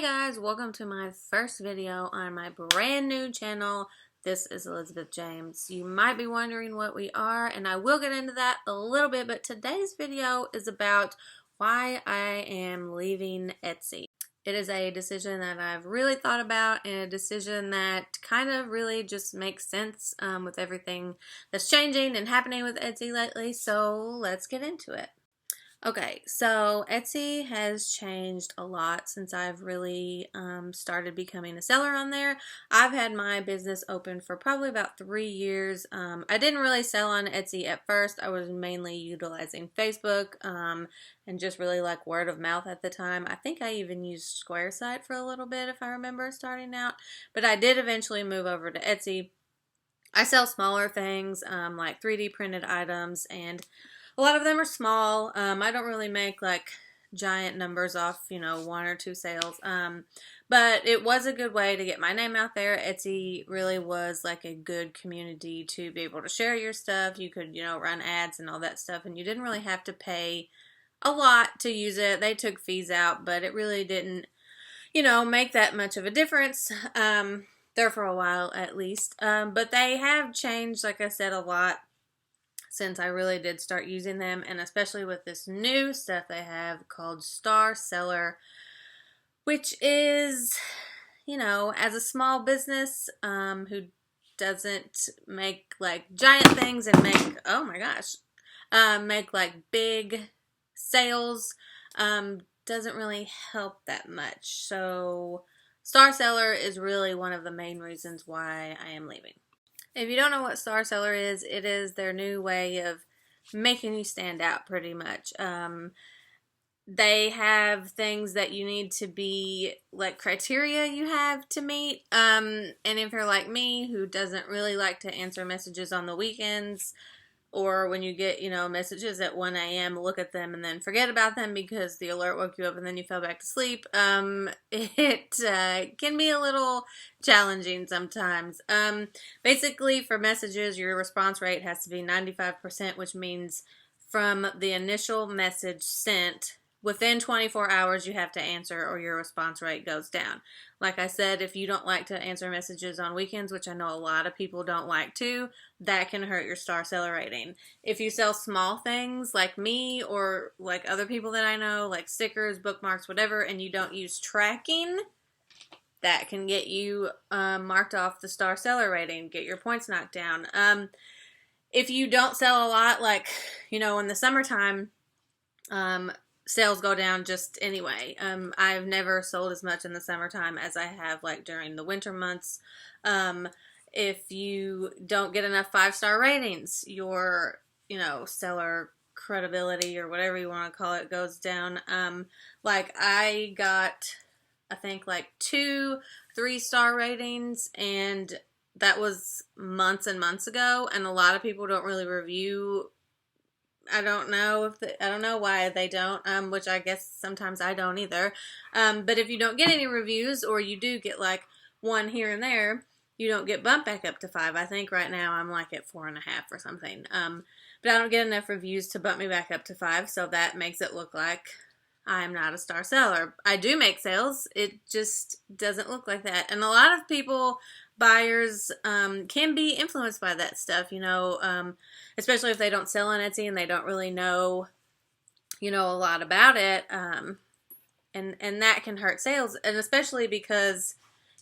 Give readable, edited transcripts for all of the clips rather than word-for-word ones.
Hey guys, welcome to my first video on my brand new channel. This is Elizabeth James. You might be wondering what we are, and I will get into that a little bit, but today's video is about why I am leaving Etsy. It is a decision that I've really thought about, and a decision that kind of really just makes sense with everything that's changing and happening with Etsy lately, so let's get into it. Okay, so Etsy has changed a lot since I've really started becoming a seller on there. I've had my business open for probably about 3 years. I didn't really sell on Etsy at first. I was mainly utilizing Facebook and just really like word of mouth at the time. I think I even used Squaresite for a little bit if I remember starting out. But I did eventually move over to Etsy. I sell smaller things like 3D printed items, and a lot of them are small. I don't really make like giant numbers off, one or two sales. But it was a good way to get my name out there. Etsy really was like a good community to be able to share your stuff. You could, run ads and all that stuff, and you didn't really have to pay a lot to use it. They took fees out, but it really didn't, make that much of a difference. There for a while at least. But they have changed, like I said, a lot since I really did start using them, and especially with this new stuff they have called Star Seller, which is, as a small business who doesn't make like giant things and make, oh my gosh, make like big sales, doesn't really help that much. So Star Seller is really one of the main reasons why I am leaving. If you don't know what Star Seller is, it is their new way of making you stand out pretty much. They have things that you need to be, like criteria you have to meet. And if you're like me, who doesn't really like to answer messages on the weekends, or when you get, messages at 1 a.m., look at them and then forget about them because the alert woke you up and then you fell back to sleep. It can be a little challenging sometimes. Basically, for messages, your response rate has to be 95%, which means from the initial message sent, within 24 hours you have to answer or your response rate goes down. Like I said, if you don't like to answer messages on weekends, which I know a lot of people don't like to, that can hurt your Star Seller rating. If you sell small things like me or like other people that I know, like stickers, bookmarks, whatever, and you don't use tracking, that can get you marked off the Star Seller rating, get your points knocked down. If you don't sell a lot, like, in the summertime, sales go down just anyway. I've never sold as much in the summertime as I have like during the winter months. If you don't get enough 5-star ratings, your, seller credibility or whatever you want to call it goes down. Like I got, I think like 2 3-star ratings, and that was months and months ago, and a lot of people don't really review. I don't know why they don't, which I guess sometimes I don't either. But if you don't get any reviews, or you do get like 1 here and there, you don't get bumped back up to 5. I think right now I'm like at 4.5 or something. But I don't get enough reviews to bump me back up to 5, so that makes it look like I'm not a Star Seller. I do make sales. It just doesn't look like that. And a lot of people, buyers, can be influenced by that stuff, especially if they don't sell on Etsy and they don't really know, a lot about it. And that can hurt sales. And especially because,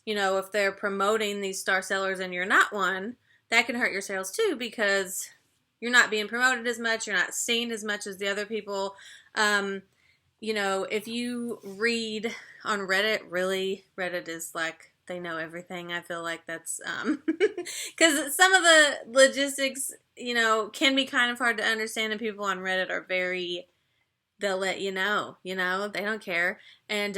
if they're promoting these Star Sellers and you're not one, that can hurt your sales too, because you're not being promoted as much. You're not seen as much as the other people. If you read on Reddit, really, Reddit is like, they know everything. I feel like that's, because some of the logistics, can be kind of hard to understand, and people on Reddit are they'll let you know, they don't care. And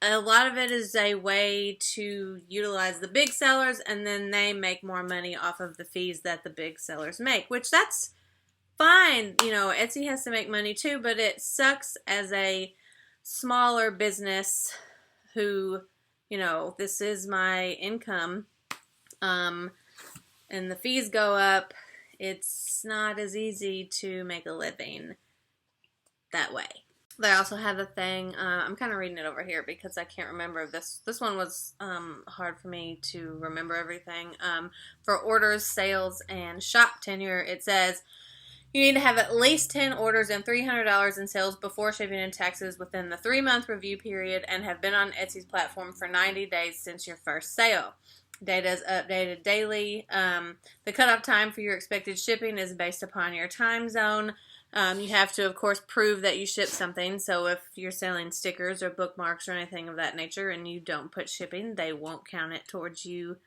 a lot of it is a way to utilize the big sellers, and then they make more money off of the fees that the big sellers make, which that's fine. Etsy has to make money too, but it sucks as a smaller business who, this is my income, and the fees go up. It's not as easy to make a living that way. They also have a thing. I'm kind of reading it over here because I can't remember this. This one was hard for me to remember everything. For orders, sales, and shop tenure, it says you need to have at least 10 orders and $300 in sales before shipping and taxes within the 3-month review period and have been on Etsy's platform for 90 days since your first sale. Data is updated daily. The cutoff time for your expected shipping is based upon your time zone. You have to, of course, prove that you ship something. So if you're selling stickers or bookmarks or anything of that nature and you don't put shipping, they won't count it towards you,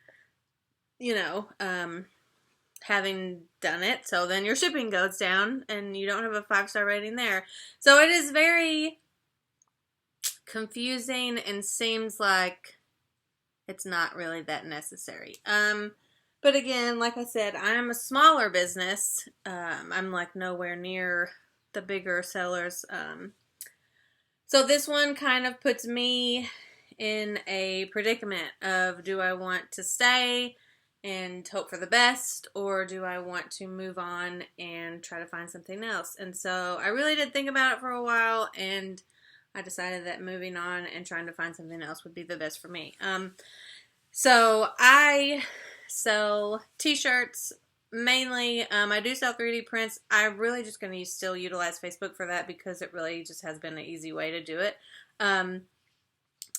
having done it. So then your shipping goes down and you don't have a 5-star rating there. So it is very confusing and seems like it's not really that necessary. But again, like I said, I'm a smaller business. I'm like nowhere near the bigger sellers. So this one kind of puts me in a predicament of, do I want to stay and hope for the best, or do I want to move on and try to find something else? And so I really did think about it for a while, and I decided that moving on and trying to find something else would be the best for me. So I sell t-shirts mainly. I do sell 3D prints. I'm really just going to still utilize Facebook for that because it really just has been an easy way to do it.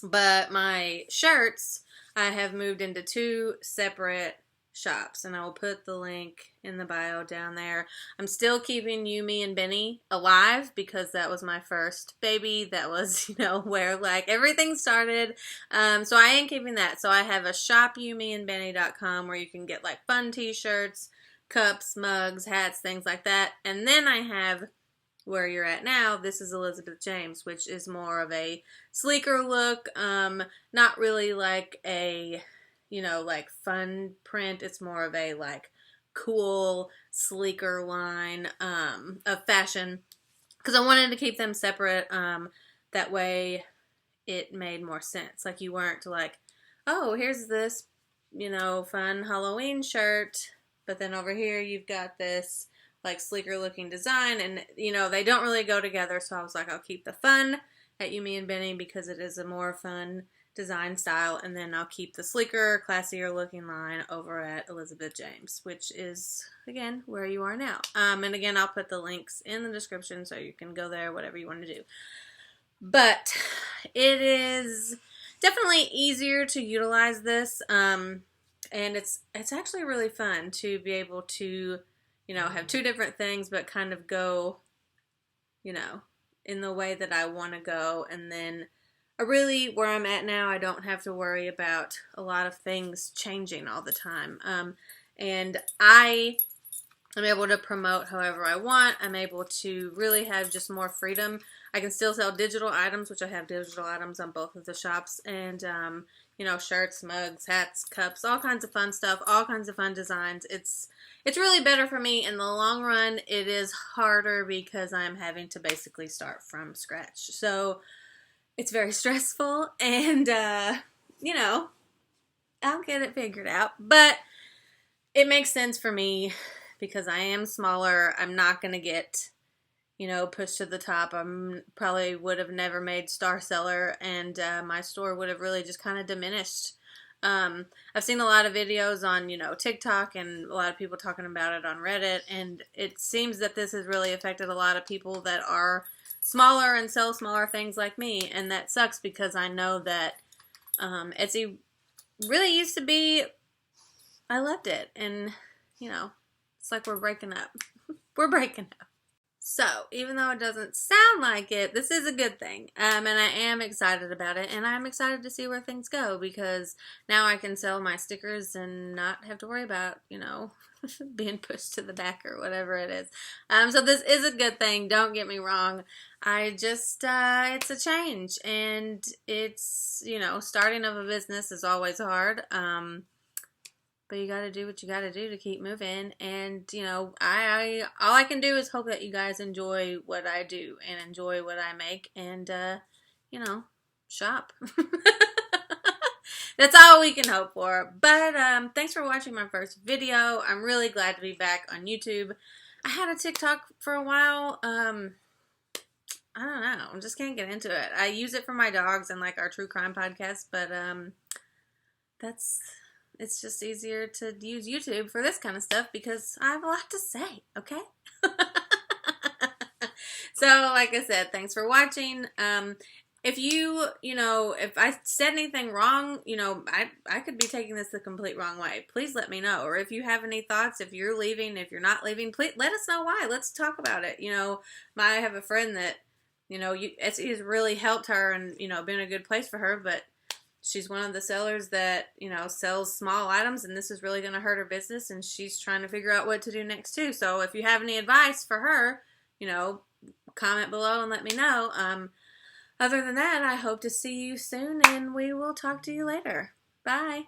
But my shirts, I have moved into 2 separate shops, and I will put the link in the bio down there. I'm still keeping Yumi and Benny alive because that was my first baby. That was, where like everything started. So I am keeping that. So I have a shop, yumiandbenny.com, where you can get like fun t-shirts, cups, mugs, hats, things like that. And then I have where you're at now. This is Elizabeth James, which is more of a sleeker look. Not really like a, like fun print. It's more of a like cool, sleeker line of fashion, because I wanted to keep them separate. That way it made more sense. Like you weren't like, oh, here's this, fun Halloween shirt, but then over here you've got this like sleeker looking design, and they don't really go together. So I was like, I'll keep the fun at Yumi and Benny because it is a more fun design style, and then I'll keep the sleeker, classier looking line over at Elizabeth James, which is again where you are now. And again, I'll put the links in the description so you can go there, whatever you want to do. But it is definitely easier to utilize this, and it's actually really fun to be able to have 2 different things, but kind of go, in the way that I want to go. And then where I'm at now, I don't have to worry about a lot of things changing all the time. And I am able to promote however I want. I'm able to really have just more freedom. I can still sell digital items, which I have digital items on both of the shops, and shirts, mugs, hats, cups, all kinds of fun stuff, all kinds of fun designs. It's really better for me in the long run. It is harder because I'm having to basically start from scratch. So it's very stressful, and I'll get it figured out. But it makes sense for me because I am smaller. I'm not going to get pushed to the top. I probably would have never made star seller, and my store would have really just kind of diminished. I've seen a lot of videos on, TikTok, and a lot of people talking about it on Reddit, and it seems that this has really affected a lot of people that are smaller and sell smaller things like me, and that sucks because I know that Etsy really used to be, I loved it, and, it's like we're breaking up. We're breaking up. So, even though it doesn't sound like it, this is a good thing, and I am excited about it, and I'm excited to see where things go, because now I can sell my stickers and not have to worry about, being pushed to the back or whatever it is. So this is a good thing, don't get me wrong. I just, it's a change, and it's, starting of a business is always hard, but you got to do what you got to do to keep moving. And, all I can do is hope that you guys enjoy what I do and enjoy what I make and, shop. That's all we can hope for. But thanks for watching my first video. I'm really glad to be back on YouTube. I had a TikTok for a while. I I don't know. I just can't get into it. I use it for my dogs and like our true crime podcast, but it's just easier to use YouTube for this kind of stuff because I have a lot to say, okay? So, like I said, thanks for watching. If if I said anything wrong, I could be taking this the complete wrong way. Please let me know. Or if you have any thoughts, if you're leaving, if you're not leaving, please let us know why. Let's talk about it. I have a friend that, it's really helped her and, been a good place for her, but she's one of the sellers that, sells small items, and this is really going to hurt her business, and she's trying to figure out what to do next too. So if you have any advice for her, comment below and let me know. Other than that, I hope to see you soon, and we will talk to you later. Bye.